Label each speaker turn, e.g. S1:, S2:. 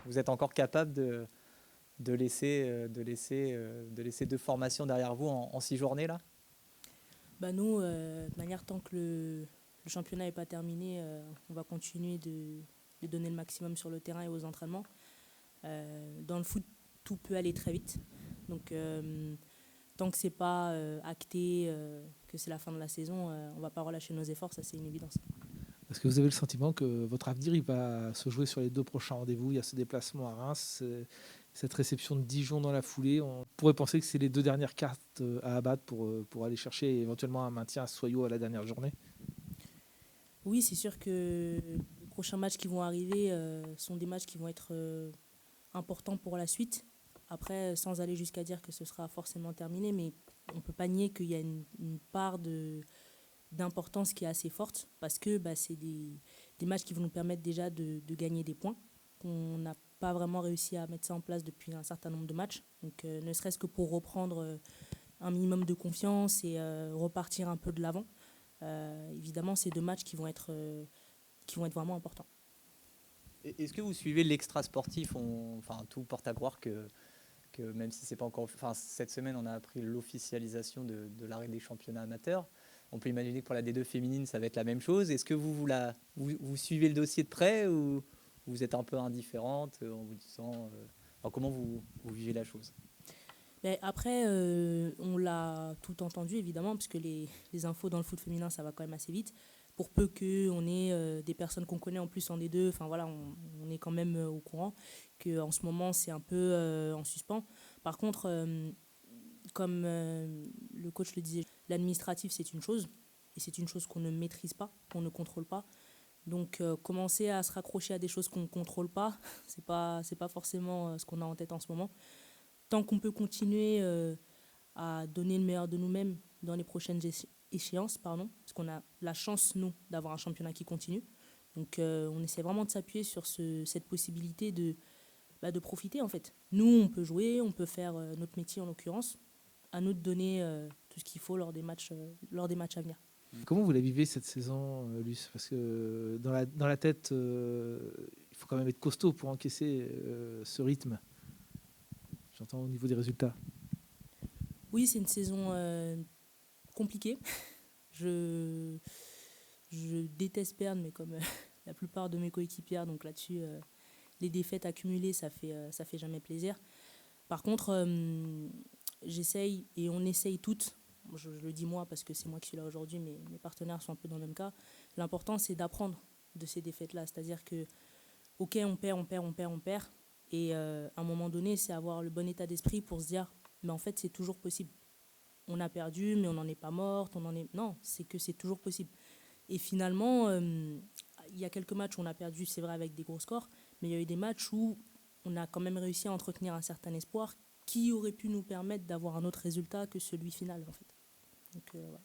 S1: vous êtes encore capable de laisser 2 formations derrière vous en 6 journées là?
S2: Bah nous, de manière tant que le championnat n'est pas terminé, on va continuer de donner le maximum sur le terrain et aux entraînements. Dans le foot, tout peut aller très vite. Donc, tant que c'est pas acté, que c'est la fin de la saison, on va pas relâcher nos efforts, ça c'est une évidence.
S3: Est-ce que vous avez le sentiment que votre avenir il va se jouer sur les 2 prochains rendez-vous? Il y a ce déplacement à Reims, cette réception de Dijon dans la foulée. On pourrait penser que c'est les 2 dernières cartes à abattre pour aller chercher éventuellement un maintien à Soyaux à la dernière journée.
S2: Oui, c'est sûr que les prochains matchs qui vont arriver sont des matchs qui vont être importants pour la suite. Après, sans aller jusqu'à dire que ce sera forcément terminé, mais on ne peut pas nier qu'il y a une part d'importance qui est assez forte parce que bah, c'est des matchs qui vont nous permettre déjà de gagner des points qu'on n'a pas vraiment réussi à mettre ça en place depuis un certain nombre de matchs. Donc ne serait-ce que pour reprendre un minimum de confiance et repartir un peu de l'avant. Évidemment, c'est 2 matchs qui vont être vraiment importants.
S1: Est-ce que vous suivez l'extra sportif? Enfin, tout porte à croire que même si c'est pas encore, enfin, cette semaine, on a appris l'officialisation de l'arrêt des championnats amateurs. On peut imaginer que pour la D2 féminine, ça va être la même chose. Est-ce que vous suivez le dossier de près ou vous êtes un peu indifférente en vous disant, enfin, comment vous vivez la chose?
S2: Mais après, on l'a tout entendu évidemment, puisque les infos dans le foot féminin, ça va quand même assez vite. Pour peu qu'on ait des personnes qu'on connaît en plus en D2, enfin voilà, on est quand même au courant qu'en ce moment, c'est un peu en suspens. Par contre, comme le coach le disait, l'administratif, c'est une chose, et c'est une chose qu'on ne maîtrise pas, qu'on ne contrôle pas. Donc, commencer à se raccrocher à des choses qu'on ne contrôle pas, c'est pas forcément ce qu'on a en tête en ce moment. Tant qu'on peut continuer à donner le meilleur de nous-mêmes dans les prochaines échéances, pardon, parce qu'on a la chance, nous, d'avoir un championnat qui continue. Donc, on essaie vraiment de s'appuyer sur cette possibilité de profiter, en fait. Nous, on peut jouer, on peut faire notre métier, en l'occurrence. À nous de donner tout ce qu'il faut lors des matchs à venir.
S3: Comment vous la vivez cette saison, Luce? Parce que dans la tête, il faut quand même être costaud pour encaisser ce rythme. J'entends au niveau des résultats.
S2: Oui, c'est une saison compliquée. Je, je déteste perdre, mais comme la plupart de mes coéquipières, donc là-dessus, les défaites accumulées, ça fait jamais plaisir. Par contre, j'essaye et on essaye toutes. Je le dis moi parce que c'est moi qui suis là aujourd'hui, mais mes partenaires sont un peu dans le même cas. L'important, c'est d'apprendre de ces défaites-là. C'est-à-dire que, ok, on perd, on perd, on perd, on perd. Et à un moment donné, c'est avoir le bon état d'esprit pour se dire, mais en fait, c'est toujours possible. On a perdu, mais on n'en est pas morte. On en est... Non, c'est que c'est toujours possible. Et finalement, il y a quelques matchs où on a perdu, c'est vrai, avec des gros scores, mais il y a eu des matchs où on a quand même réussi à entretenir un certain espoir qui aurait pu nous permettre d'avoir un autre résultat que celui final, en fait. Donc, voilà.